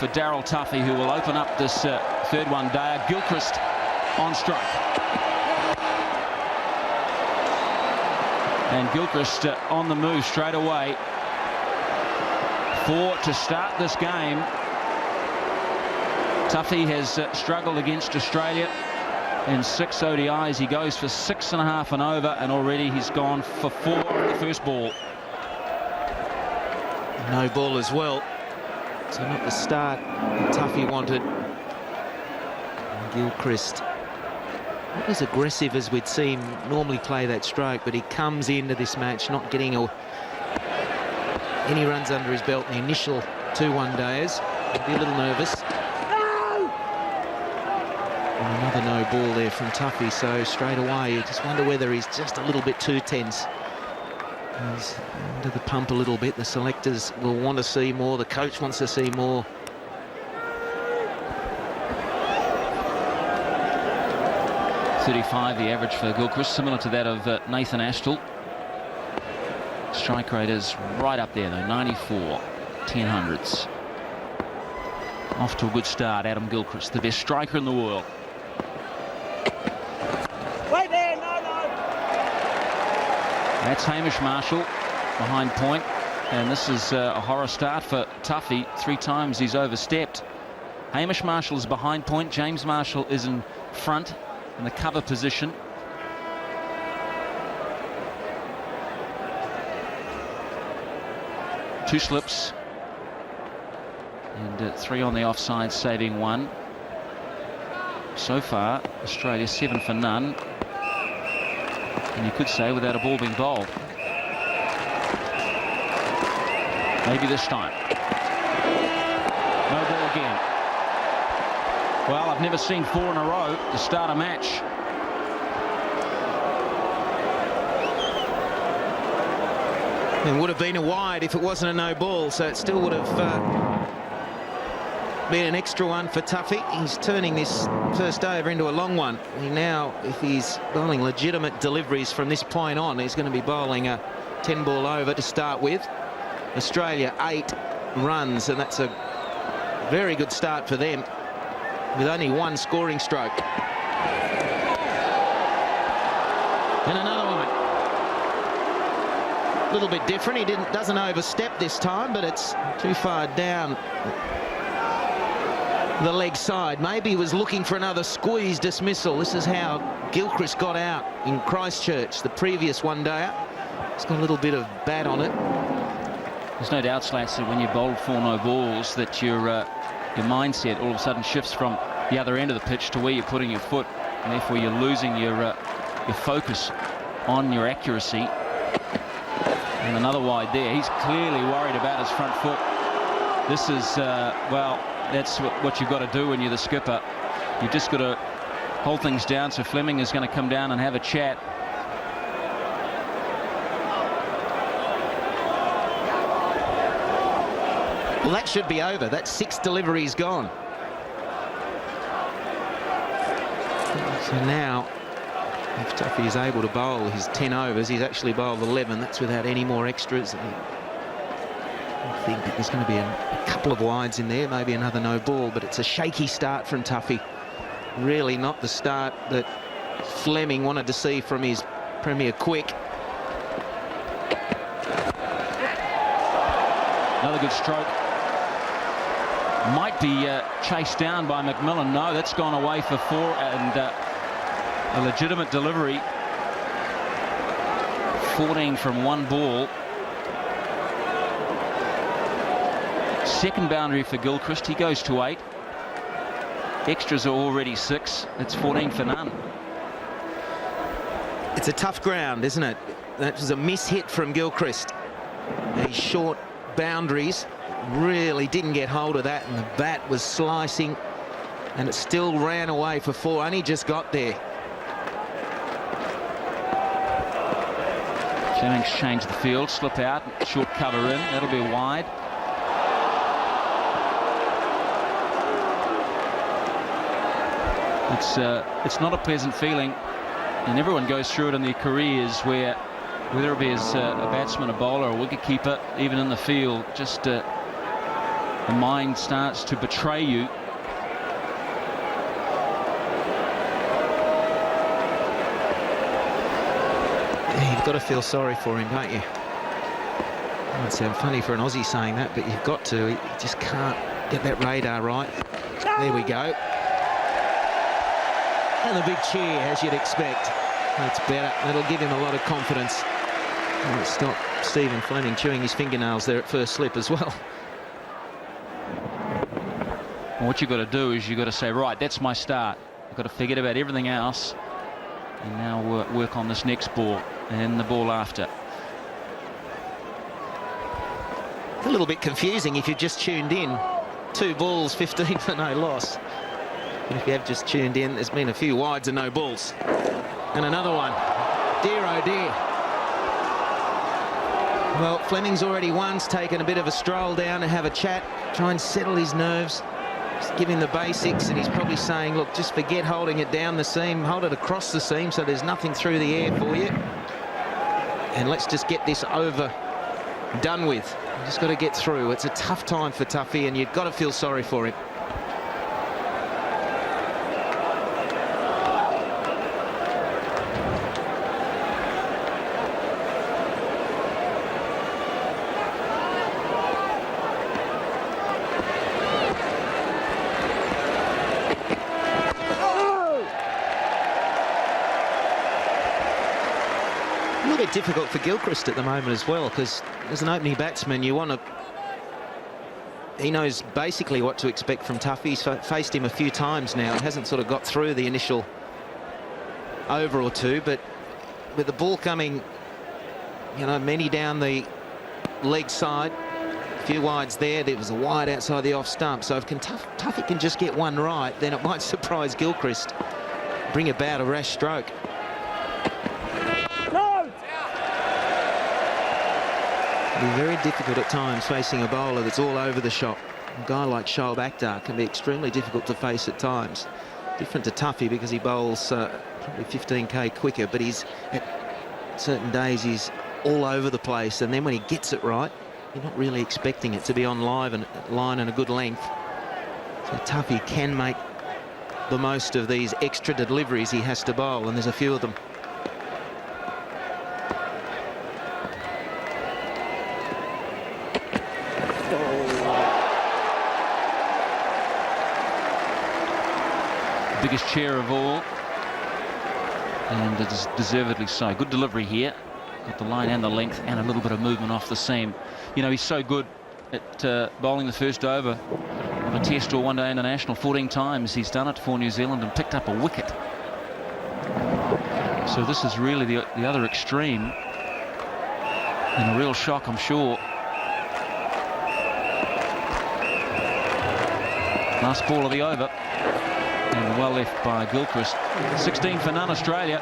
for Daryl Tuffy, who will open up this third one-dayer. Gilchrist on strike. And Gilchrist on the move straight away. 4 to start this game. Tuffy has struggled against Australia in 6 ODIs. He goes for 6.5 and over, and already he's gone for 4 on the first ball. No ball as well. So not the start Tuffy wanted. And Gilchrist, not as aggressive as we'd see him normally play that stroke, but he comes into this match not getting any runs under his belt in the initial 2 one-dayers. He'll be a little nervous. And another no ball there from Tuffy, so straight away you just wonder whether he's just a little bit too tense. He's under the pump a little bit. The selectors will want to see more. The coach wants to see more. .35 the average for Gilchrist, similar to that of Nathan Astle. Strike rate is right up there though, 94 10/100ths. Off to a good start, Adam Gilchrist, the best striker in the world. Wait there, no. That's Hamish Marshall behind point, and this is a horror start for Tuffy. 3 times he's overstepped. Hamish Marshall is behind point, James Marshall is in front in the cover position. Two slips and 3 on the offside, saving 1. So far Australia 7 for none, and you could say without a ball being bowled. Maybe this time. No ball again. Well, I've never seen 4 in a row to start a match. It would have been a wide if it wasn't a no ball, so it still would have been an extra one for Tuffy. He's turning this first over into a long one. He now, if he's bowling legitimate deliveries from this point on, he's going to be bowling a 10-ball over to start with. Australia 8 runs, and that's a very good start for them, with only 1 scoring stroke. And another one. A little bit different. He doesn't overstep this time, but it's too far down the leg side. Maybe he was looking for another squeeze dismissal. This is how Gilchrist got out in Christchurch, the previous one-dayer. He's got a little bit of bat on it. There's no doubt, Slats, that when you bowled 4 no balls, that your mindset all of a sudden shifts from the other end of the pitch to where you're putting your foot, and therefore you're losing your focus on your accuracy. And another wide there. He's clearly worried about his front foot. This is, well, that's what you've got to do when you're the skipper. You've just got to hold things down. So Fleming is going to come down and have a chat. Well, that should be over. That's 6 deliveries gone. So now, if Tuffy is able to bowl his 10 overs, he's actually bowled 11. That's without any more extras. I think that there's going to be a couple of wides in there, maybe another no ball, but it's a shaky start from Tuffy. Really not the start that Fleming wanted to see from his Premier quick. Another good stroke. Might be chased down by McMillan. No, that's gone away for 4, and a legitimate delivery. 14 from 1 ball. Second boundary for Gilchrist. He goes to 8. Extras are already 6. It's 14 for none. It's a tough ground, isn't it? That was a miss-hit from Gilchrist. These short boundaries really didn't get hold of that, and the bat was slicing, and it still ran away for 4. Only just got there. Jennings changed the field, slip out, short cover in. That'll be wide. It's not a pleasant feeling, and everyone goes through it in their careers, where whether it be as a batsman, a bowler, or a wicketkeeper, even in the field, just the mind starts to betray you. You've got to feel sorry for him, don't you? It might sound funny for an Aussie saying that, but you've got to. He just can't get that radar right. There we go. And the big cheer, as you'd expect. That's better. That'll give him a lot of confidence. Might stop Stephen Fleming chewing his fingernails there at first slip as well. And what you've got to do is you've got to say, right, that's my start. I've got to forget about everything else and now work on this next ball and the ball after. It's a little bit confusing if you've just tuned in. 2 balls, 15 for no loss. But if you have just tuned in, there's been a few wides and no balls. And another one. Dear, oh dear. Well, Fleming's already once taken a bit of a stroll down to have a chat, try and settle his nerves, just give him the basics, and he's probably saying, look, just forget holding it down the seam, hold it across the seam so there's nothing through the air for you. And let's just get this over, done with. You just got to get through. It's a tough time for Tuffy, and you've got to feel sorry for him. A little bit difficult for Gilchrist at the moment as well, because as an opening batsman you want to... He knows basically what to expect from Tuffy. He's faced him a few times now. He hasn't sort of got through the initial over or two, but with the ball coming, you know, many down the leg side, a few wides there, there was a wide outside the off stump, so if Tuffy can just get one right, then it might surprise Gilchrist, bring about a rash stroke. Be very difficult at times facing a bowler that's all over the shop. A guy like Shoaib Akhtar can be extremely difficult to face at times. Different to Tuffy because he bowls probably 15k quicker, but he's at certain days he's all over the place, and then when he gets it right, you're not really expecting it to be on line and a good length. So Tuffy can make the most of these extra deliveries he has to bowl, and there's a few of them. Biggest chair of all, and it is deservedly so. Good delivery here, got the line and the length and a little bit of movement off the seam. You know, he's so good at bowling the first over of a test or one-day international. 14 times he's done it for New Zealand and picked up a wicket. So this is really the other extreme, and a real shock, I'm sure. Last ball of the over. And well left by Gilchrist. 16 for none, Australia.